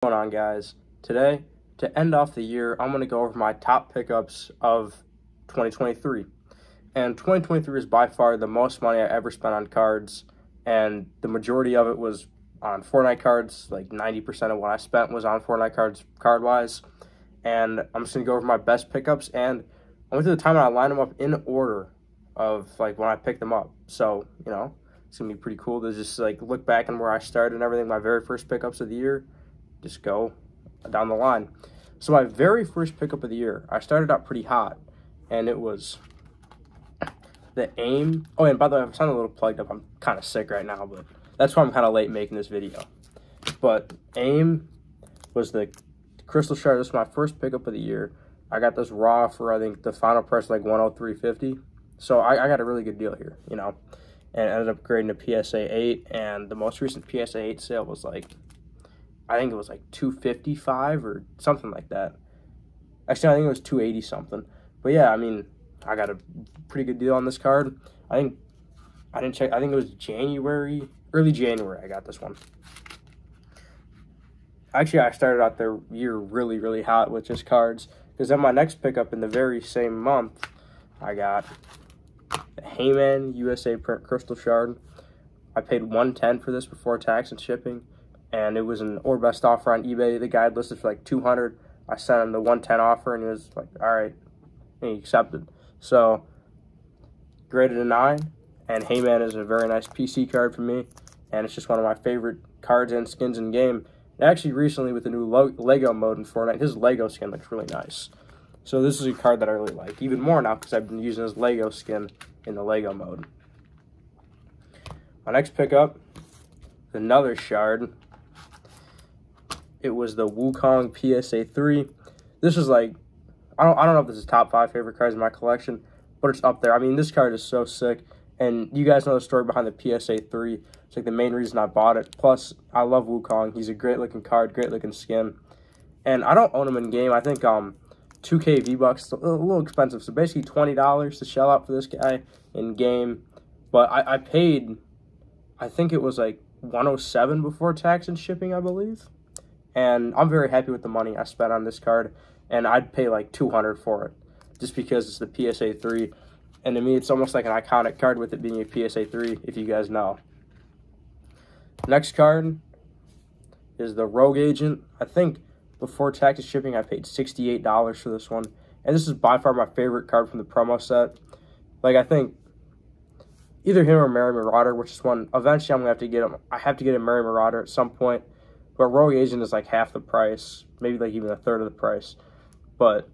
What's going on, guys? Today, to end off the year, I'm going to go over my top pickups of 2023. And 2023 is by far the most money I ever spent on cards, and the majority of it was on Fortnite cards. Like 90% of what I spent was on Fortnite cards, card-wise. And I'm just going to go over my best pickups, and I went through the time and I lined them up in order of like when I picked them up. So, it's going to be pretty cool to just like look back and where I started and everything, my very first pickups of the year. Just go down the line. So my very first pickup of the year, I started out pretty hot, and it was the AIM. Oh, and by the way, I'm sounding a little plugged up. I'm kind of sick right now, but that's why I'm kind of late making this video. But AIM was the Crystal Shard. This was my first pickup of the year. I got this raw for, I think, the final price like $103.50. So I got a really good deal here, and ended up grading a PSA 8, and the most recent PSA 8 sale was like, I think it was like $255 or something like that. Actually, I think it was $280 something. But yeah, I mean, I got a pretty good deal on this card. I didn't check. I think it was early January I got this one. Actually, I started out the year really, really hot with just cards, because then my next pickup in the very same month, I got the Heyman USA Print Crystal Shard. I paid $110 for this before tax and shipping. And it was an or best offer on eBay. The guy had listed for like $200. I sent him the $110 offer, and he was like, all right. And he accepted. So, graded a 9. And Heyman is a very nice PC card for me. And it's just one of my favorite cards and skins in game. And actually, recently with the new Lego mode in Fortnite, his Lego skin looks really nice. So, this is a card that I really like. Even more now, because I've been using his Lego skin in the Lego mode. My next pickup is another shard. It was the Wukong PSA 3. This is like, I don't know if this is top 5 favorite cards in my collection, but it's up there. I mean, this card is so sick, and you guys know the story behind the PSA 3. It's like the main reason I bought it. Plus, I love Wukong. He's a great-looking card, great-looking skin. And I don't own him in game. I think 2K V-Bucks, a little expensive. So basically $20 to shell out for this guy in game. But I paid, I think it was like $107 before tax and shipping, I believe. And I'm very happy with the money I spent on this card, and I'd pay like $200 for it, just because it's the PSA 3. And to me, it's almost like an iconic card with it being a PSA 3, if you guys know. Next card is the Rogue Agent. I think before tax and shipping, I paid $68 for this one. And this is by far my favorite card from the promo set. Like, I think either him or Mary Marauder, which is one, eventually I'm going to have to get him. I have to get a Mary Marauder at some point. But Rogue Agent is like half the price, maybe like even a third of the price. But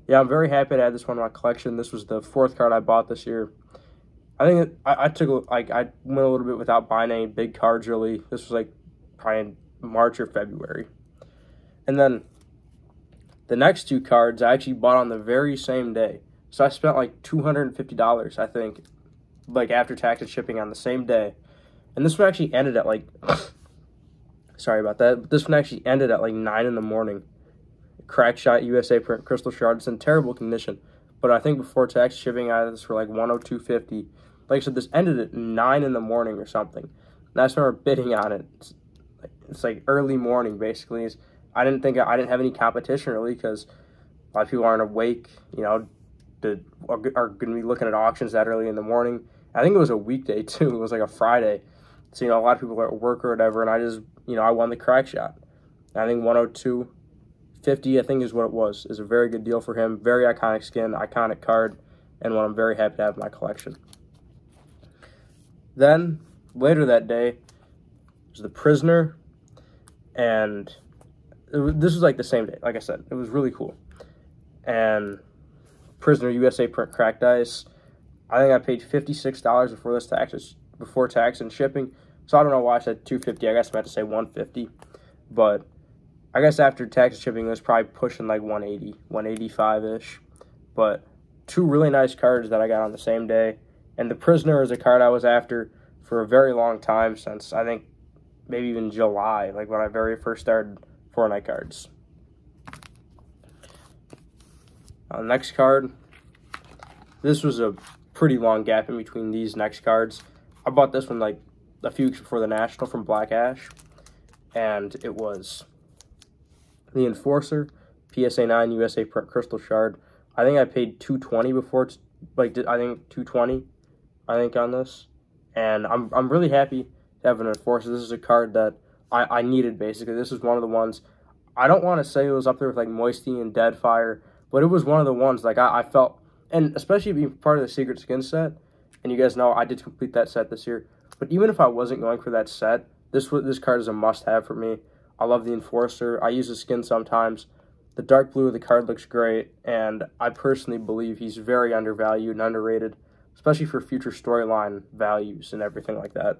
yeah, I'm very happy to add this one to my collection. This was the 4th card I bought this year. I think I went a little bit without buying any big cards really. This was like probably in March or February. And then the next 2 cards I actually bought on the very same day. So I spent like $250, I think, like after tax and shipping on the same day. And this one actually ended at like... Sorry about that. But this one actually ended at like 9 in the morning. Crack Shot USA Print Crystal Shard. It's in terrible condition. But I think before tax shipping, I had this for like $102.50. Like I said, this ended at 9 in the morning or something. And I just remember bidding on it. It's like early morning, basically. I didn't have any competition really, because a lot of people aren't awake, are going to be looking at auctions that early in the morning. I think it was a weekday too. It was like a Friday. So, a lot of people are at work or whatever, and I just, I won the Crack Shot. I think $102.50, I think is what it was. Is a very good deal for him. Very iconic skin, iconic card, and one I'm very happy to have in my collection. Then, later that day, was the Prisoner, and this was like the same day. Like I said, it was really cool. And Prisoner USA Print Cracked Ice. I think I paid $56 before tax and shipping. So I don't know why I said $250. I guess I meant to say $150. But I guess after tax and shipping, it was probably pushing like $180, $185-ish. But 2 really nice cards that I got on the same day. And the Prisoner is a card I was after for a very long time, since I think maybe even July, like when I very first started Fortnite cards. Next card. This was a pretty long gap in between these next cards. I bought this one like a few weeks before the National from Black Ash, and it was The Enforcer, PSA 9 USA Print Crystal Shard. I think I paid $220 before. It's like, I think $220. I think on this, and I'm really happy to have an Enforcer. This is a card that I needed basically. This is one of the ones. I don't want to say it was up there with like Moisty and Deadfire, but it was one of the ones like I felt, and especially being part of the Secret Skin set. And you guys know I did complete that set this year. But even if I wasn't going for that set, this card is a must-have for me. I love the Enforcer. I use the skin sometimes. The dark blue of the card looks great, and I personally believe he's very undervalued and underrated, especially for future storyline values and everything like that.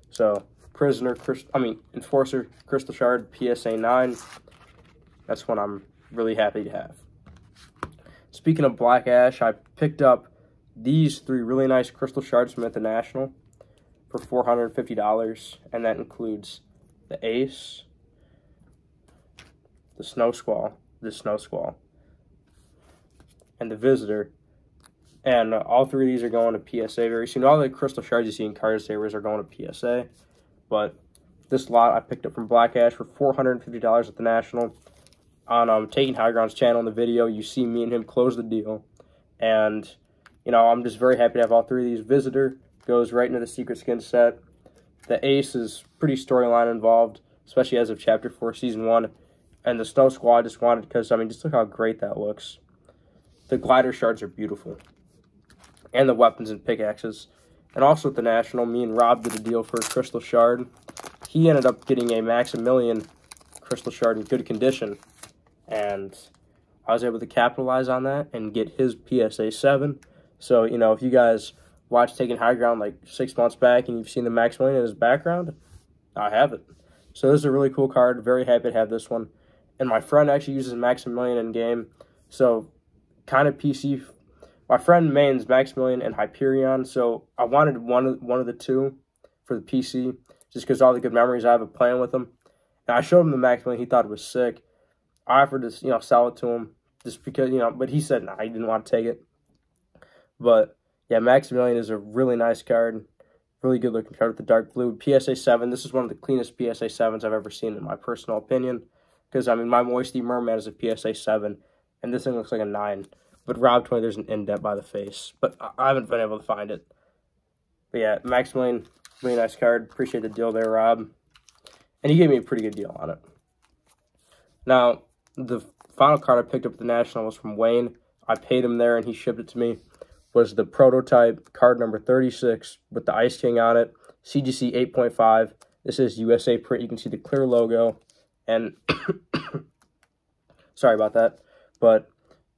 So, Enforcer, Crystal Shard, PSA 9. That's one I'm really happy to have. Speaking of Black Ash, I picked up these 3 really nice Crystal Shards from International for $450, and that includes the Ace, the Snow Squall, and the Visitor. And all 3 of these are going to PSA very soon. All the Crystal Shards you see in Card Savers are going to PSA, but this lot I picked up from Black Ash for $450 at the National. On Taking High Ground's channel in the video, you see me and him close the deal, and you know, I'm just very happy to have all 3 of these. Visitor goes right into the Secret Skin set. The Ace is pretty storyline involved, especially as of Chapter 4, Season 1. And the Snow Squall I just wanted because, I mean, just look how great that looks. The Glider Shards are beautiful. And the weapons and pickaxes. And also at the National, me and Rob did a deal for a Crystal Shard. He ended up getting a Maximilian Crystal Shard in good condition. And I was able to capitalize on that and get his PSA 7. So, you know, if you guys watched Taking High Ground like 6 months back and you've seen the Maximilian in his background, I have it. So this is a really cool card. Very happy to have this one. And my friend actually uses Maximilian in-game. So, kind of PC. My friend mains Maximilian and Hyperion. So, I wanted one of the 2 for the PC. Just because all the good memories I have of playing with him. And I showed him the Maximilian. He thought it was sick. I offered to, you know, sell it to him. Just because, you know, but he said, nah, he didn't want to take it. But, yeah, Maximilian is a really nice card. Really good-looking card with the dark blue. PSA 7. This is one of the cleanest PSA 7s I've ever seen, in my personal opinion. Because, I mean, my Moisty Merman is a PSA 7, and this thing looks like a 9. But Rob told me there's an indent by the face. But I haven't been able to find it. But, yeah, Maximilian, really nice card. Appreciate the deal there, Rob. And he gave me a pretty good deal on it. Now, the final card I picked up at the National was from Wayne. I paid him there, and he shipped it to me. Was the prototype card number 36 with the Ice King on it, CGC 8.5. This is USA print. You can see the clear logo, and sorry about that, but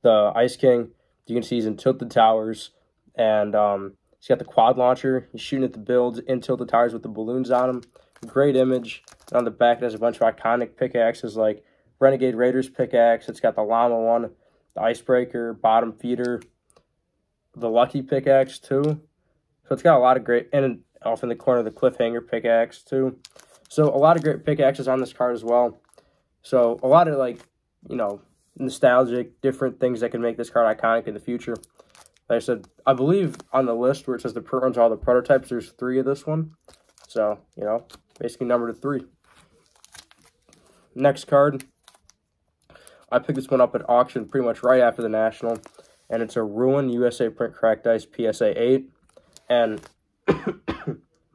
the Ice King, you can see he's in Tilted Towers, and he's got the quad launcher. He's shooting at the builds in Tilted Towers with the balloons on him. Great image. And on the back, it has a bunch of iconic pickaxes like Renegade Raiders pickaxe. It's got the Llama one, the Icebreaker, Bottom Feeder, the Lucky pickaxe too. So it's got a lot of great, and off in the corner, the Cliffhanger pickaxe too. So a lot of great pickaxes on this card as well. So a lot of, like, you know, nostalgic, different things that can make this card iconic in the future. Like I said, I believe on the list where it says the print runs all the prototypes, there's 3 of this one. So, you know, basically number to 3. Next card. I picked this one up at auction pretty much right after the National. And it's a Ruin USA Print Cracked Ice PSA 8. And,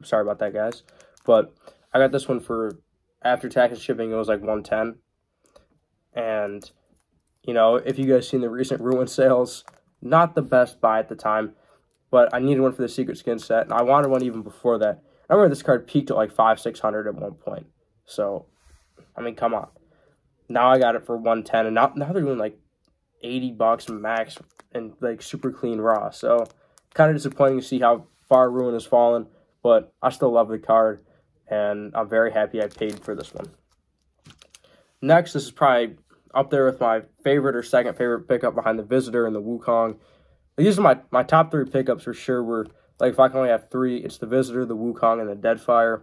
sorry about that, guys. But I got this one for, after tax and shipping, it was like $110. And, you know, if you guys seen the recent Ruin sales, not the best buy at the time. But I needed one for the Secret Skin set. And I wanted one even before that. I remember this card peaked at like $500-600 at one point. So, I mean, come on. Now I got it for $110. And now they're doing like $80 max and like super clean raw. So kind of disappointing to see how far Ruin has fallen, but I still love the card and I'm very happy I paid for this one. Next, this is probably up there with my favorite or second favorite pickup behind the Visitor and the Wukong. These are my top 3 pickups for sure. Were like, if I can only have 3, it's the Visitor, the Wukong, and the Deadfire.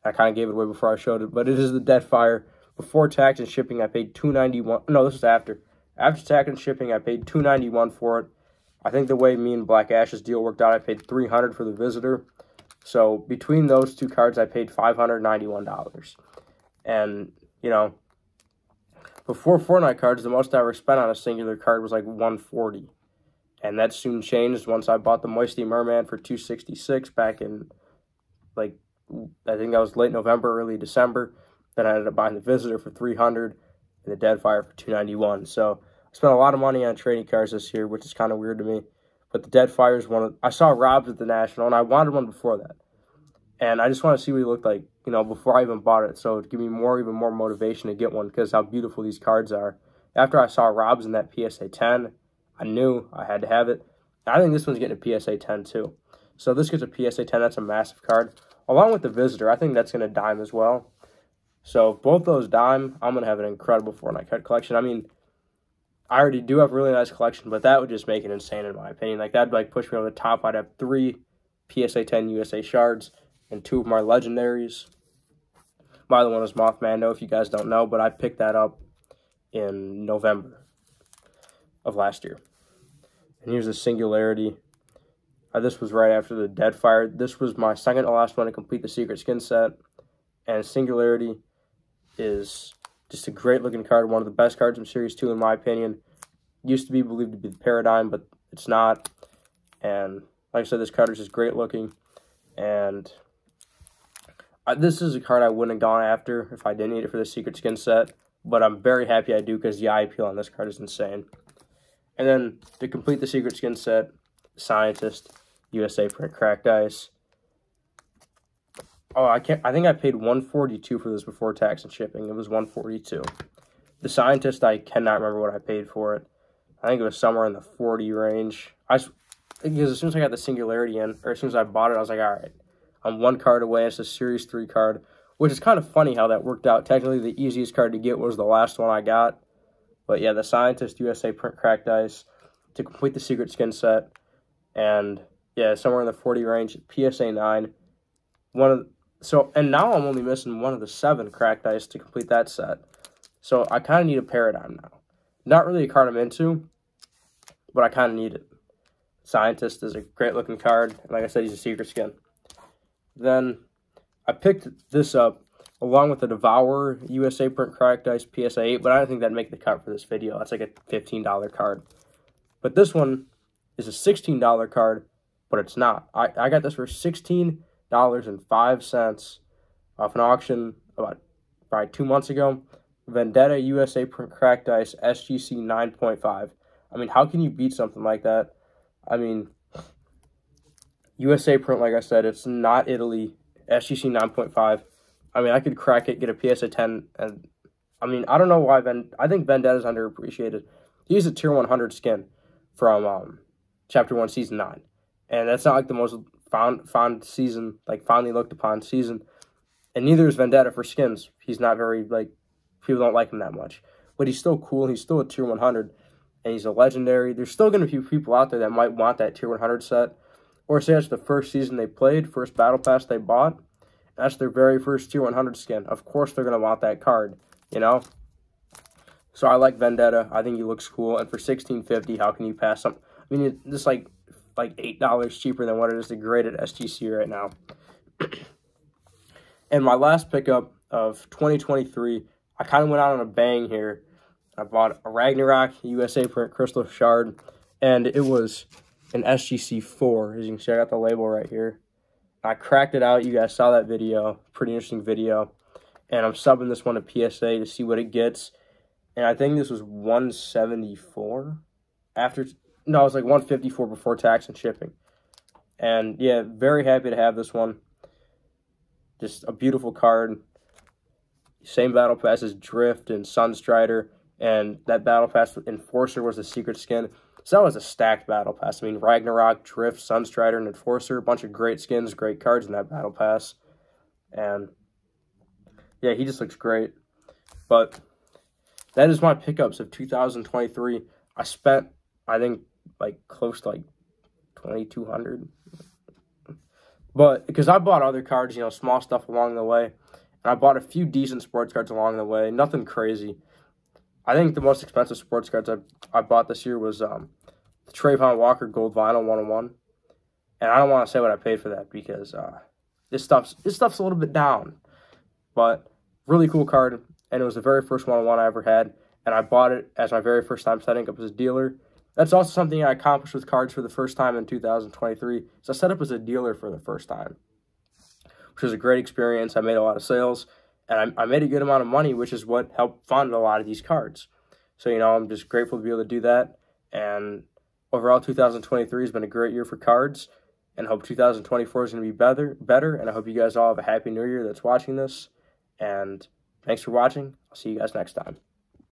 I kind of gave it away before I showed it, but it is the Deadfire. Before tax and shipping, I paid $291. No, this is after. After tax and shipping, I paid $291 for it. I think the way me and Black Ash's deal worked out, I paid $300 for the Visitor. So between those 2 cards, I paid $591. And, you know, Before Fortnite cards, the most I ever spent on a singular card was like 140. And that soon changed once I bought the Moisty Merman for 266 back in, like, I think that was late November, early December. Then I ended up buying the Visitor for 300 and the Deadfire for 291. So I spent a lot of money on trading cards this year, which is kind of weird to me. But the Deadfire is one of, I saw Rob's at the National, and I wanted one before that. And I just want to see what he looked like, you know, before I even bought it. So it'd give me even more motivation to get one because how beautiful these cards are. After I saw Rob's in that PSA 10, I knew I had to have it. I think this one's getting a PSA 10 too. So this gets a PSA 10. That's a massive card. Along with the Visitor, I think that's going to dime as well. So if both those dime, I'm going to have an incredible Fortnite card collection. I mean, I already do have a really nice collection, but that would just make it insane in my opinion. Like, that'd like push me over the top. I'd have 3 PSA 10 USA shards and 2 of my legendaries. My other one is Mothman, if you guys don't know, but I picked that up in November of last year. And here's the Singularity. This was right after the Deadfire. This was my second to last one to complete the Secret Skin set. And Singularity is just a great looking card. One of the best cards from Series 2 in my opinion. Used to be believed to be the Paradigm, but it's not. And like I said, this card is just great looking. And this is a card I wouldn't have gone after if I didn't need it for the Secret Skin set. But I'm very happy I do because the eye appeal on this card is insane. And then to complete the Secret Skin set, Scientist, USA print cracked ice. Oh, I think I paid $142 for this before tax and shipping. It was $142. The Scientist, I cannot remember what I paid for it. I think it was somewhere in the 40 range. Because as soon as I got the Singularity in, or as soon as I bought it, I was like, all right, I'm 1 card away. It's a Series 3 card, which is kind of funny how that worked out. Technically, the easiest card to get was the last one I got. But yeah, the Scientist USA print cracked ice to complete the Secret Skin set. And yeah, somewhere in the 40 range, PSA 9. And now I'm only missing one of the 7 cracked ice to complete that set. So I kind of need a Paradigm now. Not really a card I'm into, but I kind of need it. Scientist is a great looking card. And like I said, he's a Secret Skin. Then I picked this up along with the Devourer USA print cracked ice PSA 8, but I don't think that'd make the cut for this video. That's like a $15 card. But this one is a $16 card, but it's not. I got this for $16.05 off an auction about probably 2 months ago. Vendetta USA print cracked ice SGC 9.5. I mean, how can you beat something like that? I mean, USA print, like I said, it's not Italy. SGC 9.5. I mean, I could crack it, get a PSA 10, and I mean, I don't know why I think Vendetta's underappreciated. He's a tier 100 skin from Chapter 1, Season 9. And that's not like the most fond season, like fondly looked upon season. And neither is Vendetta for skins. He's not very, like, people don't like him that much. But he's still cool. He's still a tier 100. And he's a legendary. There's still going to be people out there that might want that tier 100 set. Or say it's the first season they played, first battle pass they bought. That's their very first tier 100 skin. Of course they're going to want that card, you know? So I like Vendetta. I think he looks cool. And for $16.50, how can you pass him? I mean, it's like $8 cheaper than what it is to grade at SGC right now. And my last pickup of 2023, I kind of went out on a bang here. I bought a Ragnarok USA print crystal shard, and it was an SGC 4. As you can see, I got the label right here. I cracked it out. You guys saw that video. Pretty interesting video. And I'm subbing this one to PSA to see what it gets. And I think this was 174 after. No, it was like 154 before tax and shipping. And yeah, very happy to have this one. Just a beautiful card. Same battle pass as Drift and Sunstrider. And that battle pass Enforcer was a Secret Skin. So that was a stacked battle pass. I mean, Ragnarok, Drift, Sunstrider, and Enforcer. A bunch of great skins, great cards in that battle pass. And yeah, he just looks great. But that is my pickups of 2023. I spent, I think, like close to like $2,200. But because I bought other cards, you know, small stuff along the way. And I bought a few decent sports cards along the way. Nothing crazy. I think the most expensive sports cards I bought this year was the Trayvon Walker Gold Vinyl 101. And I don't want to say what I paid for that because this stuff's a little bit down. But really cool card. And it was the very first 101 I ever had. and I bought it as my very first time setting up as a dealer. That's also something I accomplished with cards for the first time in 2023. So I set up as a dealer for the first time, which was a great experience. I made a lot of sales, and I made a good amount of money, which is what helped fund a lot of these cards. So, I'm just grateful to be able to do that. And overall, 2023 has been a great year for cards, and I hope 2024 is going to be better. And I hope you guys all have a happy new year that's watching this. And thanks for watching. I'll see you guys next time.